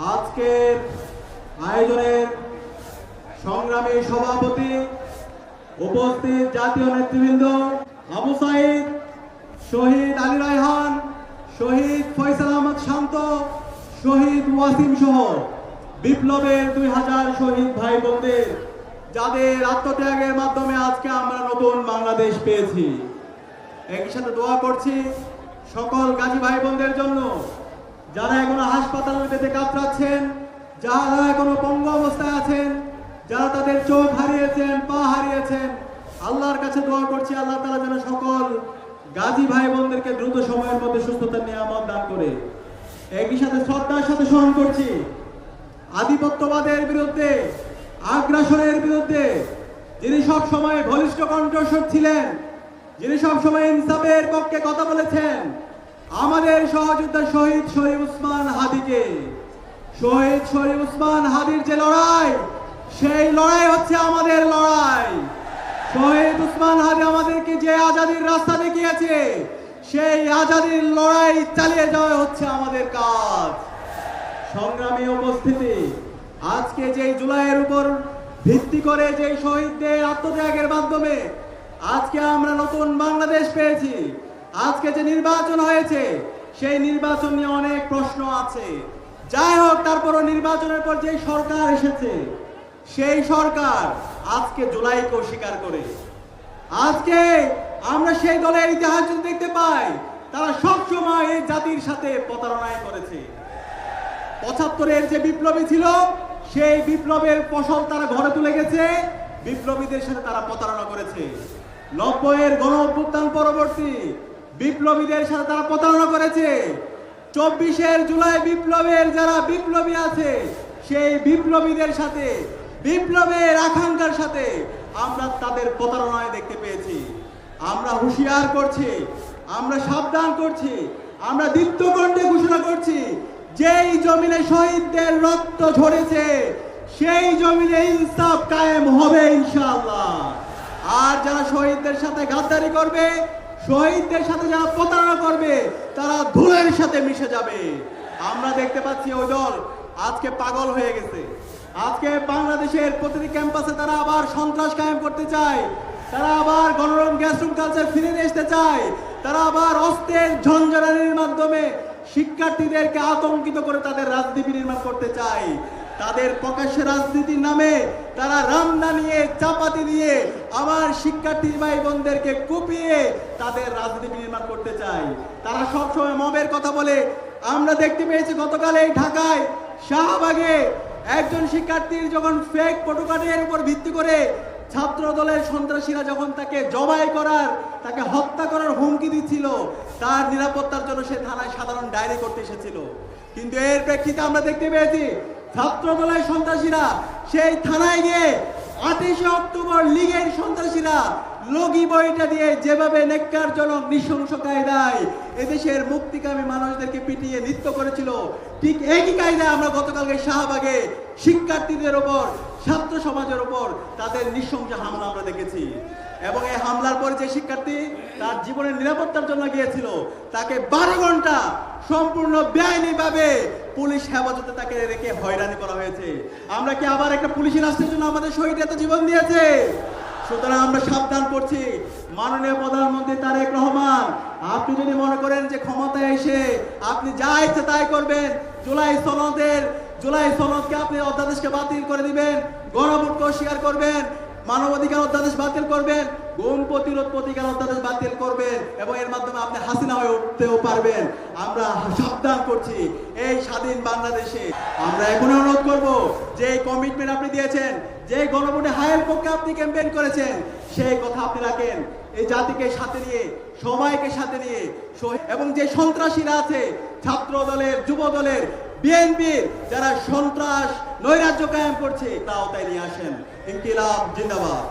আজকের আয়োজনের সংগ্রামী সভাপতি, উপস্থিত জাতীয় নেতৃবৃন্দ, আবু সাইদ, শহীদ আলী রায়হান, শহীদ ফয়সাল আহমদ শান্ত, শহীদ ওয়াসিম সহ বিপ্লবের 2000 শহীদ ভাই বোনদের, যাদের আত্মত্যাগের মাধ্যমে আজকে আমরা নতুন বাংলাদেশ পেয়েছি। একই সাথে দোয়া করছি সকল গাজী ভাই বোনদের জন্য, যারা এখনো হাসপাতালের বেঁধে কাতরাচ্ছেন, যারা এখনো পঙ্গু অবস্থায় আছেন, যারা তাদের চোখ হারিয়েছেন, পা হারিয়েছেন। আল্লাহর কাছে দোয়া করছি আল্লাহ তাআলা যেন সকল গাজী ভাই বোনদেরকে দ্রুত সময়ের মধ্যে সুস্থতার নিয়ামত দান করে। একই সাথে শ্রদ্ধার সাথে স্মরণ করছি আধিপত্যবাদের বিরুদ্ধে, আগ্রাসনের বিরুদ্ধে যিনি সব সময় বলিষ্ঠ কণ্ঠস্বর ছিলেন, যিনি সব সময় ইনসাফের পক্ষে কথা বলেছেন, আমাদের সহযোদ্ধা শহীদ শরীফ উসমান হাদিকে। শহীদ শরীফ উসমান হাদির যে লড়াই, সেই লড়াই হচ্ছে আমাদের লড়াই। শহীদ উসমান হাদি আমাদেরকে যে আজাদির রাস্তা দেখিয়েছে, সেই আজাদির লড়াই চালিয়ে যাওয়া হচ্ছে আমাদের কাজ। সংগ্রামী উপস্থিতি, আজকে যে জুলাইয়ের উপর ভিত্তি করে যে শহীদদের আত্মত্যাগের মাধ্যমে আজকে আমরা নতুন বাংলাদেশ পেয়েছি, আজকে যে নির্বাচন হয়েছে, সেই নির্বাচন নিয়ে অনেক প্রশ্ন আছে। যাই হোক, তারপরও নির্বাচনের পর যে সরকার এসেছে, সেই সরকার আজকে জুলাইকেও স্বীকার করে। আজকে আমরা সেই দলের ইতিহাস যদি দেখতে পাই, তারা সবসময় এই জাতির সাথে প্রতারণায় করেছে। 75-এর যে বিপ্লবী ছিল, সেই বিপ্লবের ফসল তারা ঘরে তুলে গেছে, বিপ্লবীদের সাথে তারা প্রতারণা করেছে। 90-এর গণ অভ্যুত্থান পরবর্তী বিপ্লবীদের সাথে তারা প্রতারণা করেছে। 24-এর জুলাই বিপ্লবের যারা বিপ্লবী আছে, সেই বিপ্লবীদের সাথে, বিপ্লবের আকাঙ্ক্ষার সাথে আমরা তাদের প্রতারণায় দেখতে পেয়েছি। আমরা হুঁশিয়ার করছি, আমরা সাবধান করছি, আমরা দীপ্তকণ্ঠে ঘোষণা করছি, যেই জমিনে শহীদদের রক্ত ঝরেছে, সেই জমিনে ইনসাফ কায়েম হবে ইনশাআল্লাহ। আর যারা শহীদদের সাথে গাদ্দারি করবে, শহীদদের সাথে যারা প্রতারণা করবে, তারা ধুলের সাথে মিশে যাবে। আমরা দেখতে পাচ্ছি ওই দল আজকে পাগল হয়ে গেছে। আজকে বাংলাদেশের প্রতিটি ক্যাম্পাসে তারা আবার সন্ত্রাস কায়েম করতে চায়, তারা আবার গণরম গ্যাসরুম কালচার ফিরে আসতে চায়, তারা আবার অস্ত্রের ঝঞ্ঝানির মাধ্যমে শিক্ষার্থীদেরকে আতঙ্কিত করে তাদের রাজনীতি নির্মাণ করতে চায়। তাদের প্রকাশ্যে রাজনীতির নামে তারা রান্না নিয়ে, চাপাতি দিয়ে আমার শিক্ষার্থী ভাই বোনদেরকে কুপিয়ে তাদের রাজনীতি নির্মাণ করতে চায়। তারা সবসময় মবের কথা বলে। আমরা দেখতে পেয়েছি গতকাল এই ঢাকায় শাহবাগে একজন শিক্ষার্থীর যখন ফেক ফটোকার্ডের উপর ভিত্তি করে ছাত্র দলের সন্ত্রাসীরা যখন তাকে জবাই করার, তাকে হত্যা করার হুমকি দিচ্ছিল, তার নিরাপত্তার জন্য সে থানায় সাধারণ ডায়েরি করতে এসেছিল। কিন্তু এর প্রেক্ষিতে আমরা দেখতে পেয়েছি ছাত্র দলের সন্ত্রাসীরা সেই থানায় গিয়ে 28 অক্টোবর লীগের সন্ত্রাসীরা লগি বইটা দিয়ে যেভাবে নেককারজনক নৃশংস কায়দায় এদেশের মুক্তিকামী মানুষদেরকে পিটিয়ে নৃত্য করেছিল, ঠিক একই কায়দায় আমরা গতকালকে শাহবাগে শিক্ষার্থীদের ওপর, ছাত্র সমাজের ওপর তাদের নৃশংস হামলা আমরা দেখেছি। এবং এই হামলার পরে যে শিক্ষার্থী তার জীবনের নিরাপত্তার জন্য গিয়েছিল, তাকে 12 ঘন্টা সম্পূর্ণ বেআইনিভাবে পুলিশ হেফাজতে তাকে রেখে হয়রানি করা হয়েছে। আমরা কি আবার একটা পুলিশি রাষ্ট্রের জন্য আমাদের শহীদ এত জীবন দিয়েছে? সুতরাং আমরা সাবধান করছি, মাননীয় প্রধানমন্ত্রী তারেক রহমান, আপনি যদি মনে করেন যে ক্ষমতায় এসে আপনি যা ইচ্ছে তাই করবেন, জুলাই সনদকে আপনি অধ্যাদেশকে বাতিল করে দিবেন, গণভোটকে অস্বীকার করবেন, মানবাধিকার অধ্যাদেশ বাতিল করবেন, গুম প্রতিরোধ প্রতিকার অধ্যাদেশ বাতিল করবেন, এবং এর মাধ্যমে আপনি হাসিনা হয়ে উঠতেও পারবেন। আমরা সাবধান করছি, এই স্বাধীন বাংলাদেশে আমরা এখন অনুরোধ করব, যে কমিটমেন্ট আপনি দিয়েছেন, যে গণভোটে হায়ের পক্ষে আপনি ক্যাম্পেইন করেছেন, সেই কথা আপনি রাখেন। এই জাতিকে সাথে নিয়ে, সবাইকে সাথে নিয়ে, এবং যে সন্ত্রাসীরা আছে ছাত্র দলের, যুব দলের, বিএনপির যারা সন্ত্রাস নৈরাজ্য কায়েম করছে, তাও তাই নিয়ে আসেন। ইনকিলাব জিন্দাবাদ।